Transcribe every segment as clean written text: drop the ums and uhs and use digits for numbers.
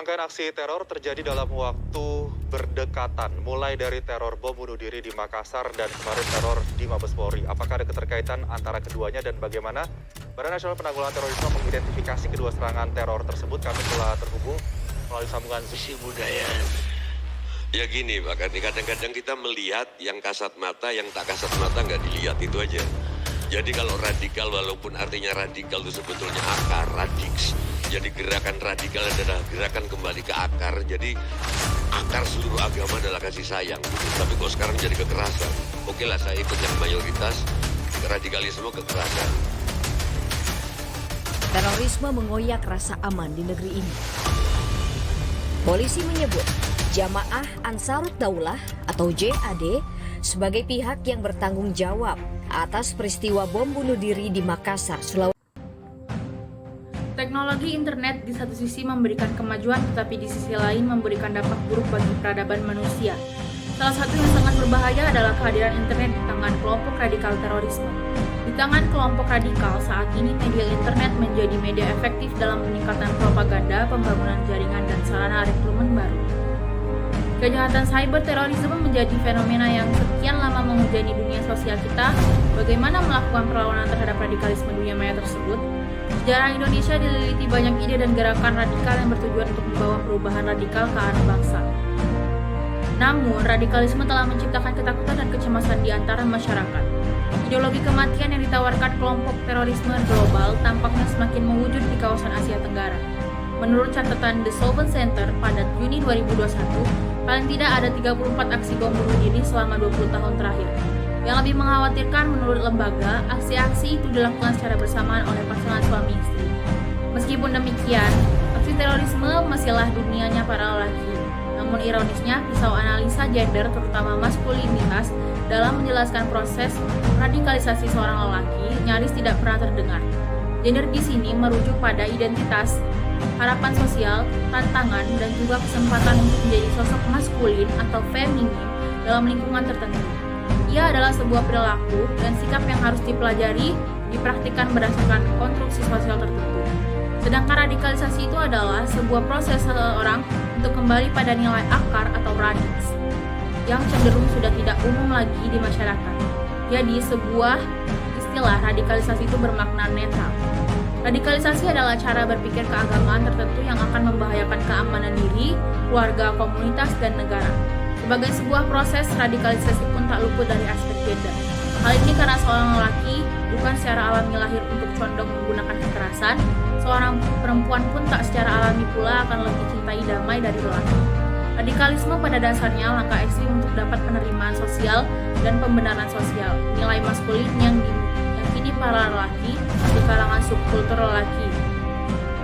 Rangkaian aksi teror terjadi dalam waktu berdekatan, mulai dari teror bom bunuh diri di Makassar dan kemarin teror di Mabes Polri. Apakah ada keterkaitan antara keduanya dan bagaimana Badan Nasional Penanggulangan Terorisme mengidentifikasi kedua serangan teror tersebut? Kami telah terhubung melalui sambungan Zoom. Budaya. Ya gini Pak, kadang-kadang kita melihat yang kasat mata, yang tak kasat mata nggak dilihat, itu aja. Jadi kalau radikal, walaupun artinya radikal itu sebetulnya akar, radiks. Jadi gerakan radikal adalah gerakan kembali ke akar. Jadi akar seluruh agama adalah kasih sayang. Tapi kok sekarang jadi kekerasan? Oke lah, saya ikut yang mayoritas, radikalisme kekerasan. Terorisme mengoyak rasa aman di negeri ini. Polisi menyebut Jamaah Ansarut Daulah atau JAD sebagai pihak yang bertanggung jawab atas peristiwa bom bunuh diri di Makassar, Sulawesi. Teknologi internet di satu sisi memberikan kemajuan, tetapi di sisi lain memberikan dampak buruk bagi peradaban manusia. Salah satu yang sangat berbahaya adalah kehadiran internet di tangan kelompok radikal terorisme. Di tangan kelompok radikal saat ini media internet menjadi media efektif dalam peningkatan propaganda, pembangunan jaringan, dan sarana rekrutmen baru. Kejahatan cyber terorisme menjadi fenomena yang sekian lama menghujani dunia sosial kita. Bagaimana melakukan perlawanan terhadap radikalisme dunia maya tersebut? Sejarah Indonesia dililiti banyak ide dan gerakan radikal yang bertujuan untuk membawa perubahan radikal ke arah bangsa. Namun, radikalisme telah menciptakan ketakutan dan kecemasan di antara masyarakat. Ideologi kematian yang ditawarkan kelompok terorisme global tampaknya semakin mewujud di kawasan Asia Tenggara. Menurut catatan The Solven Center pada Juni 2021, paling tidak ada 34 aksi bom bunuh diri selama 20 tahun terakhir. Yang lebih mengkhawatirkan menurut lembaga, aksi-aksi itu dilakukan secara bersamaan oleh pasangan suami istri. Meskipun demikian, aksi terorisme masihlah dunianya para lelaki. Namun ironisnya, pisau analisa gender terutama maskulinitas dalam menjelaskan proses radikalisasi seorang lelaki nyaris tidak pernah terdengar. Gender di sini merujuk pada identitas, harapan sosial, tantangan, dan juga kesempatan untuk menjadi sosok maskulin atau feminim dalam lingkungan tertentu. Ia adalah sebuah perilaku dan sikap yang harus dipelajari, dipraktikkan berdasarkan konstruksi sosial tertentu. Sedangkan radikalisasi itu adalah sebuah proses seseorang untuk kembali pada nilai akar atau radiks yang cenderung sudah tidak umum lagi di masyarakat. Jadi sebuah istilah radikalisasi itu bermakna netral. Radikalisasi adalah cara berpikir keagamaan tertentu yang akan membahayakan keamanan diri, keluarga, komunitas, dan negara. Sebagai sebuah proses, radikalisasi pun tak luput dari aspek gender. Hal ini karena seorang lelaki bukan secara alami lahir untuk condong menggunakan kekerasan, seorang perempuan pun tak secara alami pula akan lebih cintai damai dari lelaki. Radikalisme pada dasarnya langkah ekstrim untuk dapat penerimaan sosial dan pembenaran sosial, nilai maskulin yang diyakini para lelaki di kalangan subkultur lelaki.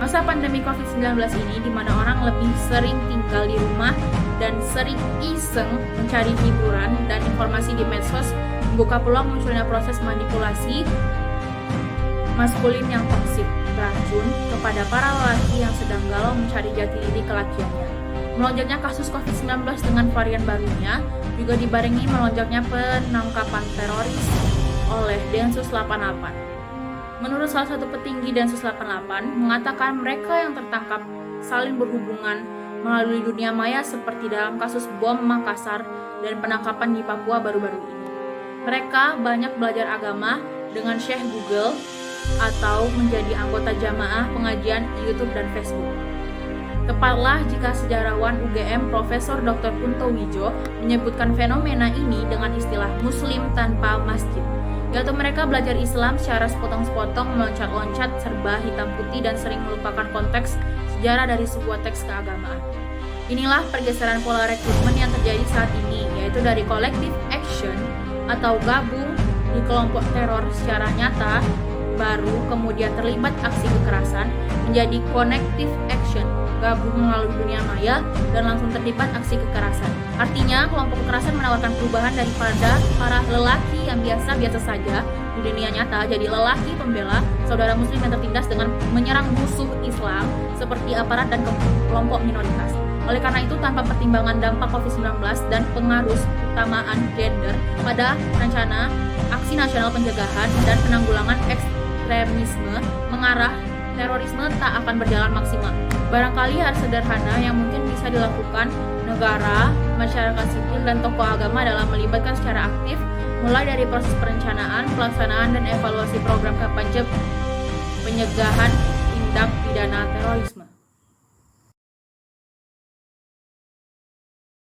Masa pandemi COVID-19 ini di mana orang lebih sering tinggal di rumah dan sering iseng mencari hiburan dan informasi di medsos membuka peluang munculnya proses manipulasi maskulin yang toksik, beracun kepada para lelaki yang sedang galau mencari jati diri kelakiannya. Melonjaknya kasus COVID-19 dengan varian barunya juga dibarengi melonjaknya penangkapan teroris oleh Densus 88. Menurut salah satu petinggi Densus 88 mengatakan mereka yang tertangkap saling berhubungan melalui dunia maya seperti dalam kasus bom Makassar dan penangkapan di Papua baru-baru ini. Mereka banyak belajar agama dengan Syekh Google atau menjadi anggota jamaah pengajian YouTube dan Facebook. Tepatlah jika sejarawan UGM Profesor Dr. Kunto Wijo menyebutkan fenomena ini dengan istilah Muslim tanpa masjid, yaitu mereka belajar Islam secara sepotong-sepotong, meloncat-loncat, serba hitam putih, dan sering melupakan konteks sejarah dari sebuah teks keagamaan. Inilah pergeseran pola rekrutmen yang terjadi saat ini, yaitu dari collective action atau gabung di kelompok teror secara nyata, baru kemudian terlibat aksi kekerasan, menjadi connective action, gabung melalui dunia maya, dan langsung terlibat aksi kekerasan. Artinya, kelompok kekerasan menawarkan perubahan daripada para lelaki yang biasa-biasa saja di dunia nyata, jadi lelaki pembela saudara muslim yang tertindas dengan menyerang musuh Islam seperti aparat dan kelompok minoritas. Oleh karena itu, tanpa pertimbangan dampak COVID-19 dan pengaruh utamaan gender pada rencana aksi nasional pencegahan dan penanggulangan ekstremisme mengarah terorisme tak akan berjalan maksimal. Barangkali hal sederhana yang mungkin bisa dilakukan negara, masyarakat sipil, dan tokoh agama dalam melibatkan secara aktif, mulai dari proses perencanaan, pelaksanaan, dan evaluasi program kampanye pencegahan